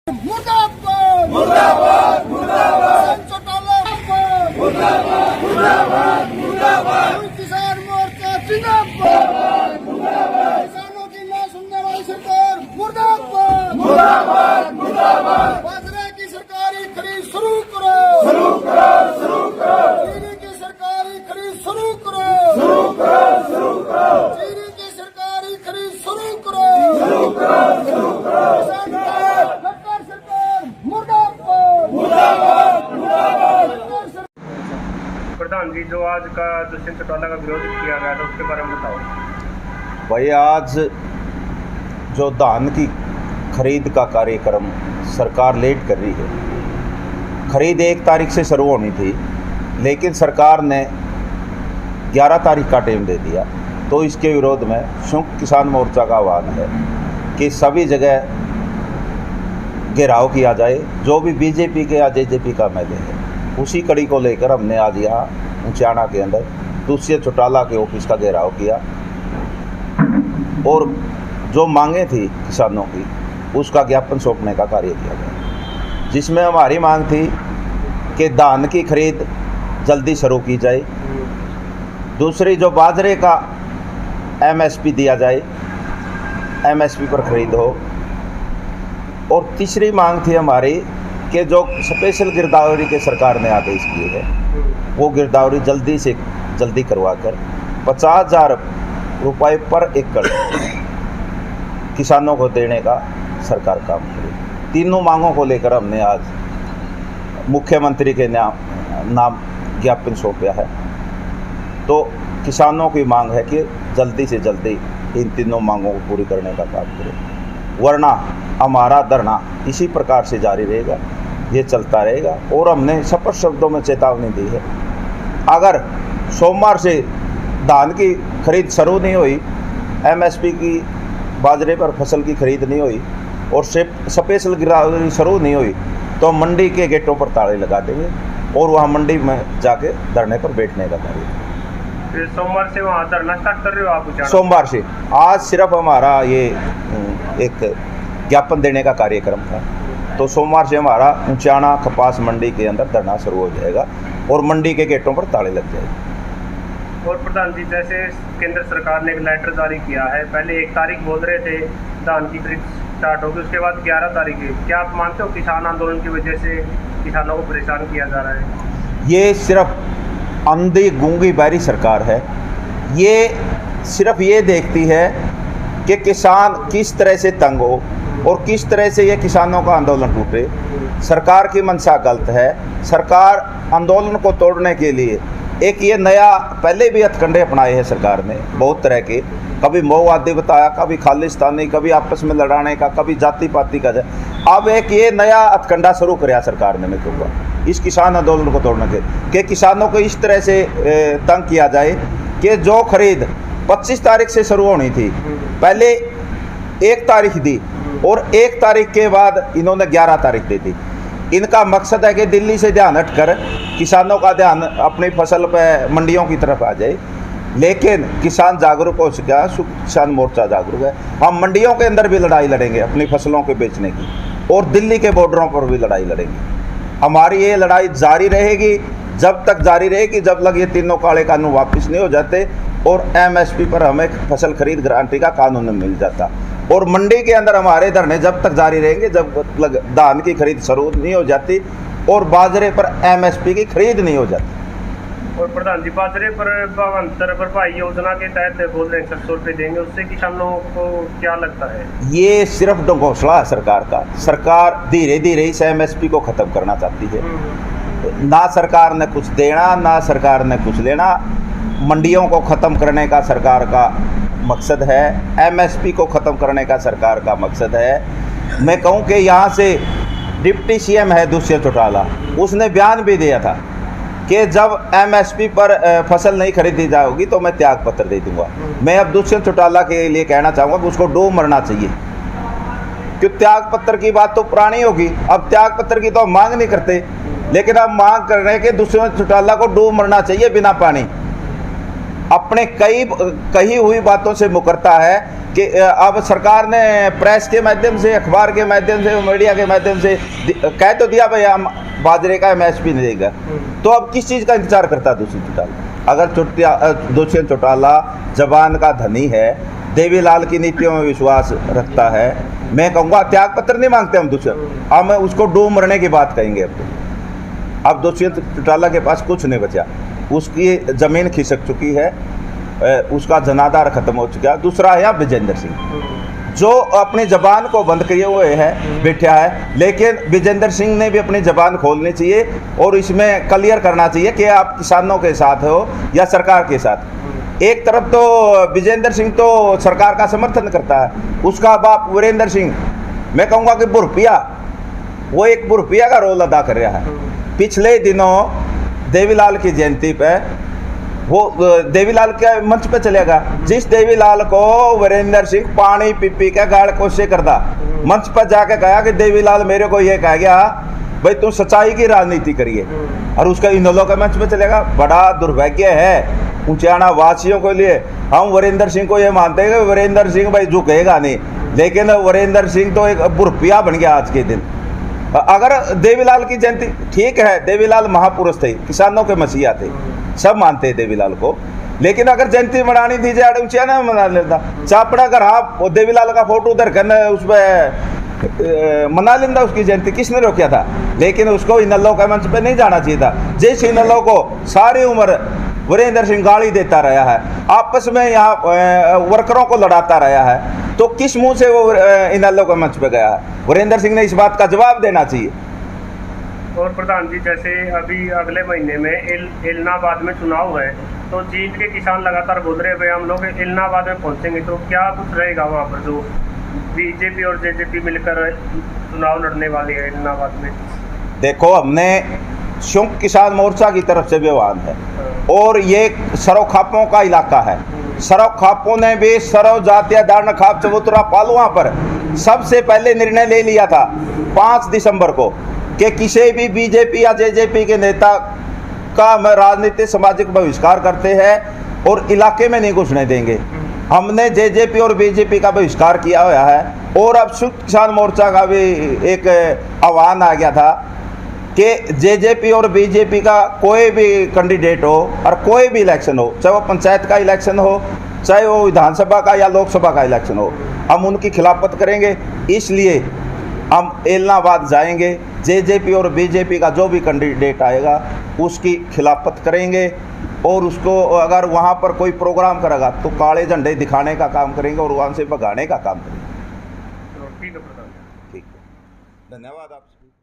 मुर्दाबाद मुर्दाबाद मुर्दाबाद चौटाला मुर्दाबाद मुर्दाबाद मुर्दाबाद किसान मोर्चा जिंदाबाद मुर्दाबाद किसानों की ना सुनने वाली सरकार मुर्दाबाद मुर्दाबाद मुर्दाबाद बाजरे की सरकारी खरीद शुरू करो शुरू करो शुरू करो चीनी की सरकारी खरीद शुरू करो शुरू करो शुरू करो चीनी की सरकारी खरीद शुरू करो शुरू करो शुरू करो प्रधान जी, जो आज का दुष्यंत चौटाला का विरोध किया गया था उसके बारे में बताओ। भाई, आज जो धान की खरीद का कार्यक्रम सरकार लेट कर रही है। खरीद 1 तारीख से शुरू होनी थी, लेकिन सरकार ने 11 तारीख का टाइम दे दिया। तो इसके विरोध में संयुक्त किसान मोर्चा का आह्वान है कि सभी जगह घेराव किया जाए। जो भी बीजेपी के या जेजेपी का एमएलए है, उसी कड़ी को लेकर हमने आज यहाँ ऊंचाना के अंदर दुष्यंत चौटाला के ऑफिस का घेराव किया और जो मांगे थी किसानों की, उसका ज्ञापन सौंपने का कार्य किया गया, जिसमें हमारी मांग थी कि धान की खरीद जल्दी शुरू की जाए। दूसरी, जो बाजरे का एमएसपी दिया जाए, एमएसपी पर खरीद हो। और तीसरी मांग थी हमारी कि जो स्पेशल गिरदावरी के सरकार ने आदेश किए हैं, वो गिरदावरी जल्दी से जल्दी करवा कर 50,000 रुपये पर एकड़ किसानों को देने का सरकार काम करे। तीनों मांगों को लेकर हमने आज मुख्यमंत्री के नाम ज्ञापन सौंपा है। तो किसानों की मांग है कि जल्दी से जल्दी इन तीनों मांगों को पूरी करने का काम करें, वरना हमारा धरना इसी प्रकार से जारी रहेगा, ये चलता रहेगा। और हमने स्पष्ट शब्दों में चेतावनी दी है, अगर सोमवार से धान की खरीद शुरू नहीं हुई, एमएसपी की बाजरे पर फसल की खरीद नहीं हुई और स्पेशल गिरदावरी शुरू नहीं हुई, तो मंडी के गेटों पर ताले लगा देंगे और वहाँ मंडी में जाके धरने पर बैठने का कार्य। सोमवार से वहाँ धरना स्टार्ट कर रहे हो आप? सोमवार से। आज सिर्फ हमारा ये एक ज्ञापन देने का कार्यक्रम था, तो सोमवार से हमारा ऊंचाना कपास मंडी के अंदर धरना शुरू हो जाएगा और मंडी के गेटों पर ताले लग जाएंगे। और प्रधान जी, जैसे केंद्र सरकार ने एक लेटर जारी किया है, पहले 1 तारीख बोल रहे थे धान की खरीद स्टार्ट होगी, उसके बाद 11 तारीख है। क्या आप मानते हो किसान आंदोलन की वजह से किसानों को परेशान किया जा रहा है? ये सिर्फ अंधी गूंगी बहरी सरकार है। ये सिर्फ ये देखती है कि किसान किस तरह से तंग हो और किस तरह से ये किसानों का आंदोलन टूटे। सरकार की मंशा गलत है। सरकार आंदोलन को तोड़ने के लिए एक ये नया, पहले भी हथकंडे अपनाए हैं सरकार ने बहुत तरह के, कभी मऊवादी बताया, कभी खालिस्तानी, कभी आपस में लड़ाने का, कभी जाति पाति का। अब एक ये नया हथकंडा शुरू कराया सरकार ने, मैं कहूँगा, इस किसान आंदोलन को तोड़ने के कि किसानों को इस तरह से तंग किया जाए कि जो खरीद 25 तारीख से शुरू होनी थी, पहले 1 तारीख दी और 1 तारीख के बाद इन्होंने 11 तारीख दी थी। इनका मकसद है कि दिल्ली से ध्यान हटकर किसानों का ध्यान अपनी फसल पर मंडियों की तरफ आ जाए। लेकिन किसान जागरूक हो चुका है, किसान मोर्चा जागरूक है। हम मंडियों के अंदर भी लड़ाई लड़ेंगे अपनी फसलों के बेचने की, और दिल्ली के बॉर्डरों पर भी लड़ाई लड़ेंगे। हमारी ये लड़ाई जारी रहेगी, जब तक जारी रहेगी जब तक ये तीनों काले कानून वापस नहीं हो जाते और एमएसपी पर हमें फसल खरीद गारंटी का कानून मिल जाता। और मंडी के अंदर हमारे धरने जब तक जारी रहेंगे जब तक धान की खरीद शुरू नहीं हो जाती और बाजरे पर एमएसपी की खरीद नहीं हो जाती। और प्रधान जी, बाजरे पर 72 भरपाई योजना के तहत बोल रहे हैं 700 रुपये देंगे, उससे किसानों को क्या लगता है? ये सिर्फ घोषणा है सरकार का। सरकार धीरे धीरे इस एमएसपी को ख़त्म करना चाहती है। ना सरकार ने कुछ देना, ना सरकार ने कुछ लेना। मंडियों को ख़त्म करने का सरकार का मकसद है, एमएसपी को ख़त्म करने का सरकार का मकसद है। मैं कहूँ कि यहाँ से डिप्टी सीएम है दुष्यंत चौटाला, उसने बयान भी दिया था कि जब एमएसपी पर फसल नहीं खरीदी जाएगी तो मैं त्याग पत्र दे दूंगा। मैं अब दुष्यंत चौटाला के लिए कहना चाहूँगा कि उसको डूब मरना चाहिए, क्योंकि त्याग पत्र की बात तो पुरानी होगी। अब त्याग पत्र की तो हम मांग नहीं करते, लेकिन अब मांग कर रहे हैं कि दुष्यंत चौटाला को डूब मरना चाहिए बिना पानी। अपने कही हुई बातों से मुकरता है कि अब सरकार ने प्रेस के माध्यम से, अखबार के माध्यम से, मीडिया के माध्यम से कह तो दिया भाई हम बाजरे का MSP नहीं देगा, तो अब किस चीज़ का इंतजार करता है दुष्यंत चौटाला? अगर दुष्यंत चौटाला जबान का धनी है, देवीलाल की नीतियों में विश्वास रखता है, मैं कहूँगा त्याग पत्र नहीं मांगते हम दुष्यंत, हम उसको डूब मरने की बात कहेंगे। अब दुष्यंत चौटाला के पास कुछ नहीं बचा, उसकी ज़मीन खिसक चुकी है, उसका जनादार खत्म हो चुका है। दूसरा है विजेंद्र सिंह, जो अपनी ज़बान को बंद किए हुए है बैठा है, लेकिन विजेंद्र सिंह ने भी अपनी ज़बान खोलनी चाहिए और इसमें क्लियर करना चाहिए कि आप किसानों के साथ हो या सरकार के साथ। एक तरफ तो विजेंद्र सिंह तो सरकार का समर्थन करता है, उसका बाप वीरेंद्र सिंह, मैं कहूँगा कि बुरपिया, वो एक बुरपिया का रोल अदा कर रहा है। पिछले दिनों देवीलाल की जयंती पे वो देवीलाल के मंच पे चलेगा, जिस देवीलाल को वीरेंद्र सिंह पानी पी पी के गाड़ कोसे करता, मंच पर जाके कहा कि देवीलाल मेरे को ये कह गया भाई तुम सच्चाई की राजनीति करिए, और उसका इनलो के मंच पे चलेगा। बड़ा दुर्भाग्य है ऊंचाना वासियों के लिए। हम वीरेंद्र सिंह को ये मानते हैं कि वीरेंद्र सिंह भाई झुकेगा नहीं, लेकिन वीरेंद्र सिंह तो एक बुरपिया बन गया आज के दिन। अगर देवीलाल की जयंती, ठीक है देवीलाल महापुरुष थे, किसानों के मसीहा थे, सब मानते हैं देवीलाल को, लेकिन अगर जयंती मनानी थी जाड़ ऊंचा ना मना लेता, चापड़ा कर आप देवीलाल का फोटो उधर करना उस पर मना लेता उसकी जयंती, किसने रोका था? लेकिन उसको इनलो के मंच पे नहीं जाना चाहिए था। जिस इनलो को सारी उम्र वीरेंद्र सिंह गाली देता रहा है, आपस में यहाँ वर्करों को लड़ाता रहा है, तो किस मुंह से वो इनलो के मंच पे गया है? वीरेंद्र सिंह ने इस बात का जवाब देना चाहिए। और प्रधान जी, जैसे अभी अगले महीने में इलाहाबाद में चुनाव है, तो जींद के किसान लगातार बोल रहे हैं हम लोग इलाहाबाद में पहुंचेंगे, तो क्या कुछ रहेगा वहाँ पर? जो बीजेपी और जेजेपी मिलकर चुनाव लड़ने वाली है इलाहाबाद में। देखो, हमने संयुक्त किसान मोर्चा की तरफ से भी आह्वान है, और ये सरव खापों का इलाका है। सरव खापों ने भी सरव जातीय दारण खाप चबूतरा पालुआ पर सबसे पहले निर्णय ले लिया था 5 दिसंबर को कि किसी भी बीजेपी या जेजेपी के नेता का हम राजनीतिक सामाजिक बहिष्कार करते हैं और इलाके में नहीं घुसने देंगे। हमने जेजेपी और बीजेपी का बहिष्कार किया हुआ है, और अब संयुक्त किसान मोर्चा का भी एक आह्वान आ गया था कि जेजेपी और बीजेपी का कोई भी कैंडिडेट हो और कोई भी इलेक्शन हो, चाहे वो पंचायत का इलेक्शन हो, चाहे वो विधानसभा का या लोकसभा का इलेक्शन हो, हम उनकी खिलाफत करेंगे। इसलिए हम इलाहाबाद जाएंगे, जेजेपी और बीजेपी का जो भी कैंडिडेट आएगा उसकी खिलाफत करेंगे, और उसको अगर वहाँ पर कोई प्रोग्राम करेगा तो काले झंडे दिखाने का काम करेंगे और वहाँ से भगाने का काम करेंगे। ठीक है प्रधान। ठीक है, धन्यवाद आपसे।